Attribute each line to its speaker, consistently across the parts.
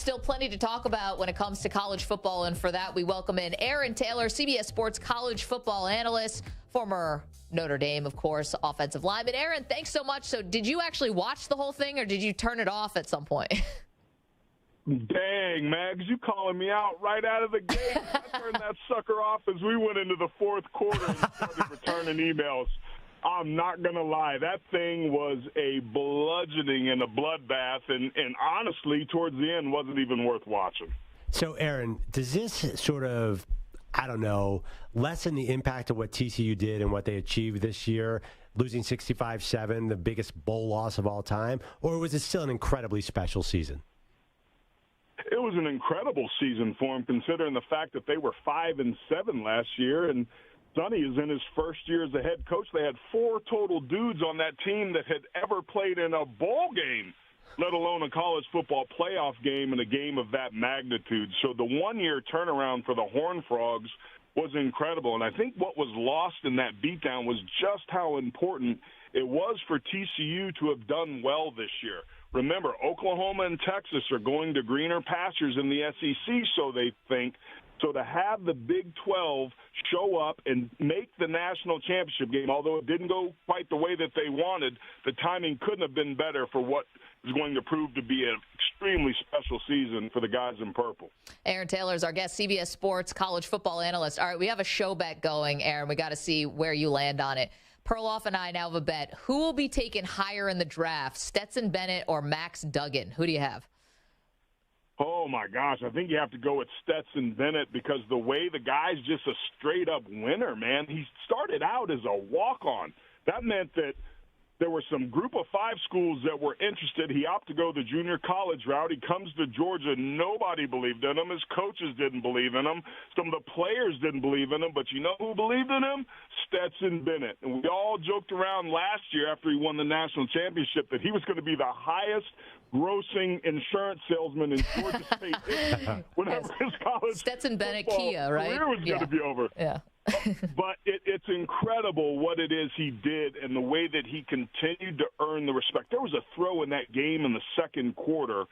Speaker 1: Still plenty to talk about when it comes to college football, and for that, we welcome in Aaron Taylor, CBS Sports college football analyst, former Notre Dame, of course, offensive lineman. Aaron, thanks so much. So did you actually watch the whole thing, or did you turn it off at some point?
Speaker 2: Dang, Mags, you calling me out right out of the gate. I turned that sucker off as we went into the fourth quarter and started returning emails. I'm not going to lie. That thing was a bludgeoning and a bloodbath, and honestly, towards the end, wasn't even worth watching.
Speaker 3: So, Aaron, does this sort of, I don't know, lessen the impact of what TCU did and what they achieved this year, losing 65-7, the biggest bowl loss of all time, or was it still an incredibly special season?
Speaker 2: It was an incredible season for them, considering the fact that they were 5-7 last year, and Sonny is in his first year as a head coach. They had 4 total dudes on that team that had ever played in a bowl game, let alone a college football playoff game and a game of that magnitude. So the one-year turnaround for the Horned Frogs was incredible. And I think what was lost in that beatdown was just how important it was for TCU to have done well this year. Remember, Oklahoma and Texas are going to greener pastures in the SEC, so they think. So to have the Big 12 show up and make the national championship game, although it didn't go quite the way that they wanted, the timing couldn't have been better for what is going to prove to be an extremely special season for the guys in purple.
Speaker 1: Aaron Taylor is our guest, CBS Sports college football analyst. All right, we have a show bet going, Aaron. We got to see where you land on it. Perloff and I now have a bet. Who will be taken higher in the draft, Stetson Bennett or Max Duggan? Who do you have?
Speaker 2: Oh, my gosh. I think you have to go with Stetson Bennett because the way the guy's just a straight-up winner, man. He started out as a walk-on. That meant that there were some group of 5 schools that were interested. He opted to go the junior college route. He comes to Georgia. Nobody believed in him. His coaches didn't believe in him. Some of the players didn't believe in him. But you know who believed in him? Stetson Bennett. And we all joked around last year after he won the national championship that he was going to be the highest grossing insurance salesman in Georgia State history whenever his college
Speaker 1: Stetson Bennett Kia, right?
Speaker 2: career was going to be over.
Speaker 1: Yeah.
Speaker 2: But it's incredible what it is he did and the way that he continued to earn the respect. There was a throw in that game in the second quarter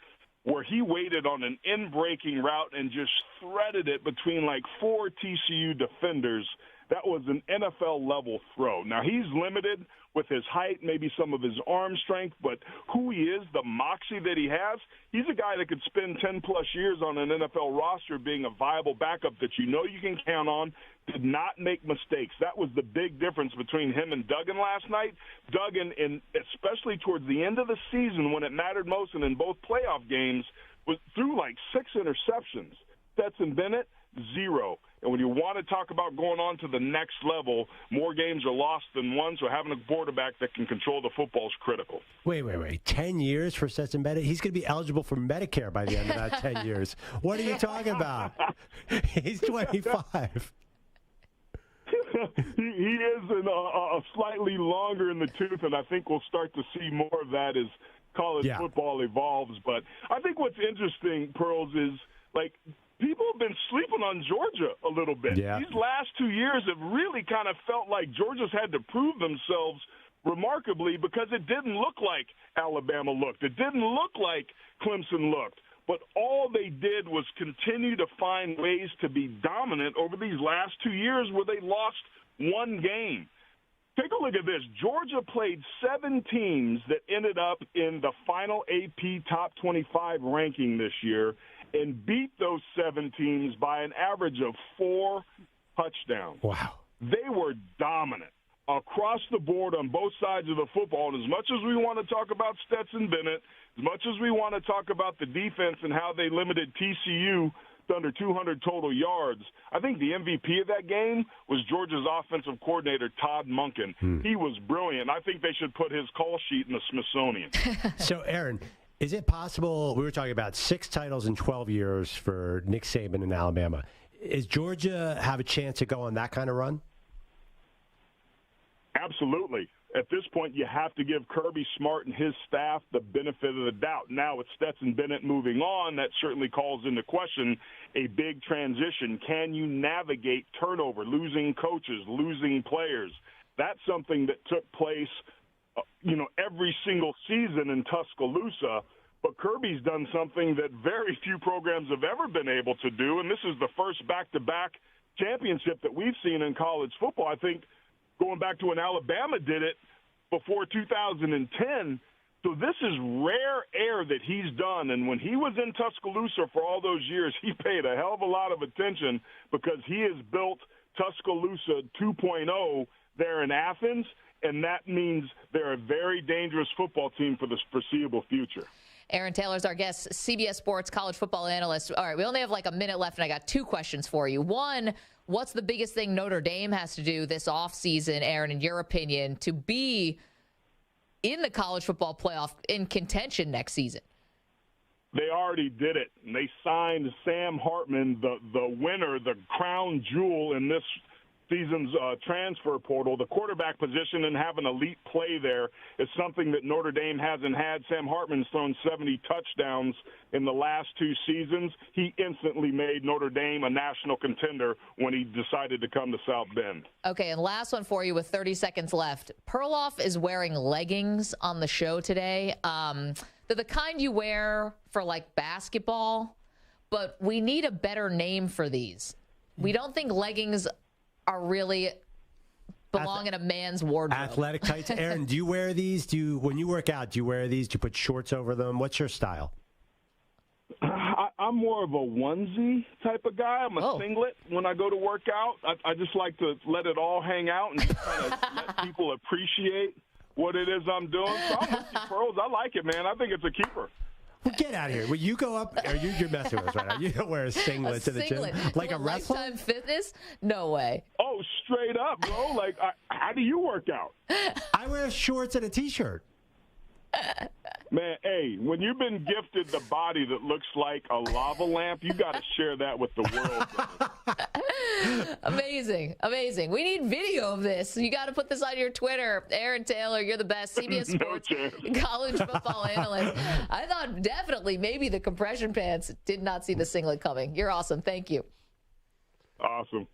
Speaker 2: where he waited on an in-breaking route and just threaded it between like 4 TCU defenders. That was an NFL-level throw. Now, he's limited with his height, maybe some of his arm strength, but who he is, the moxie that he has, he's a guy that could spend 10-plus years on an NFL roster being a viable backup that you know you can count on, did not make mistakes. That was the big difference between him and Duggan last night. Duggan, especially towards the end of the season when it mattered most and in both playoff games, was threw like 6 interceptions. Stetson Bennett, 0. And when you want to talk about going on to the next level, more games are lost than won, so having a quarterback that can control the football is critical.
Speaker 3: Wait. 10 years for Stetson Bennett? He's going to be eligible for Medicare by the end of that 10 years. What are you talking about? He's 25.
Speaker 2: He is a slightly longer in the tooth, and I think we'll start to see more of that as college football evolves. But I think what's interesting, Pearls, is like people have been sleeping on Georgia a little bit.
Speaker 3: Yeah.
Speaker 2: These last 2 years have really kind of felt like Georgia's had to prove themselves remarkably because it didn't look like Alabama looked. It didn't look like Clemson looked. But all they did was continue to find ways to be dominant over these last 2 years where they lost one game. Take a look at this. Georgia played 7 teams that ended up in the final AP Top 25 ranking this year and beat those 7 teams by an average of 4 touchdowns.
Speaker 3: Wow.
Speaker 2: They were dominant across the board on both sides of the football. And as much as we want to talk about Stetson Bennett, as much as we want to talk about the defense and how they limited TCU to under 200 total yards, I think the MVP of that game was Georgia's offensive coordinator, Todd Monken. He was brilliant. I think they should put his call sheet in the Smithsonian.
Speaker 3: So, Aaron, is it possible, we were talking about 6 titles in 12 years for Nick Saban in Alabama. Is Georgia have a chance to go on that kind of run?
Speaker 2: Absolutely. At this point, you have to give Kirby Smart and his staff the benefit of the doubt. Now, with Stetson Bennett moving on, that certainly calls into question a big transition. Can you navigate turnover, losing coaches, losing players? That's something that took place, every single season in Tuscaloosa. But Kirby's done something that very few programs have ever been able to do, and this is the first back-to-back championship that we've seen in college football. I think going back to when Alabama did it before 2010. So this is rare air that he's done. And when he was in Tuscaloosa for all those years, he paid a hell of a lot of attention because he has built Tuscaloosa 2.0 there in Athens, and that means they're a very dangerous football team for the foreseeable future.
Speaker 1: Aaron Taylor's our guest, CBS Sports college football analyst. All right, we only have like a minute left, and I got two questions for you. One, what's the biggest thing Notre Dame has to do this offseason, Aaron, in your opinion, to be in the college football playoff in contention next season?
Speaker 2: They already did it. And they signed Sam Hartman, the winner, the crown jewel in this season's transfer portal. The quarterback position and have an elite play there is something that Notre Dame hasn't had. Sam Hartman's thrown 70 touchdowns in the last two seasons. He instantly made Notre Dame a national contender when he decided to come to South Bend.
Speaker 1: Okay, and last one for you with 30 seconds left. Perloff is wearing leggings on the show today. They're the kind you wear for, like, basketball, but we need a better name for these. We don't think leggings are really belong in a man's wardrobe.
Speaker 3: Athletic tights. Aaron, do you wear these? When you work out, do you wear these? Do you put shorts over them? What's your style?
Speaker 2: I'm more of a onesie type of guy. I'm a singlet when I go to work out. I just like to let it all hang out and just kind of let people appreciate what it is I'm doing. So I'm with you, Pearls. I like it, man. I think it's a keeper.
Speaker 3: Well, get out of here. Well, you go up, or you're messing with us right now. You don't wear a singlet to the gym. Like a wrestler?
Speaker 1: Lifetime Fitness? No way.
Speaker 2: Oh, straight up, bro. Like, how do you work out?
Speaker 3: I wear shorts and a T-shirt.
Speaker 2: Man, hey, when you've been gifted the body that looks like a lava lamp, you got to share that with the world.
Speaker 1: Amazing. Amazing. We need video of this. You got to put this on your Twitter. Aaron Taylor, you're the best. CBS Sports college football analyst. I thought definitely maybe the compression pants. Did not see the singlet coming. You're awesome. Thank you.
Speaker 2: Awesome.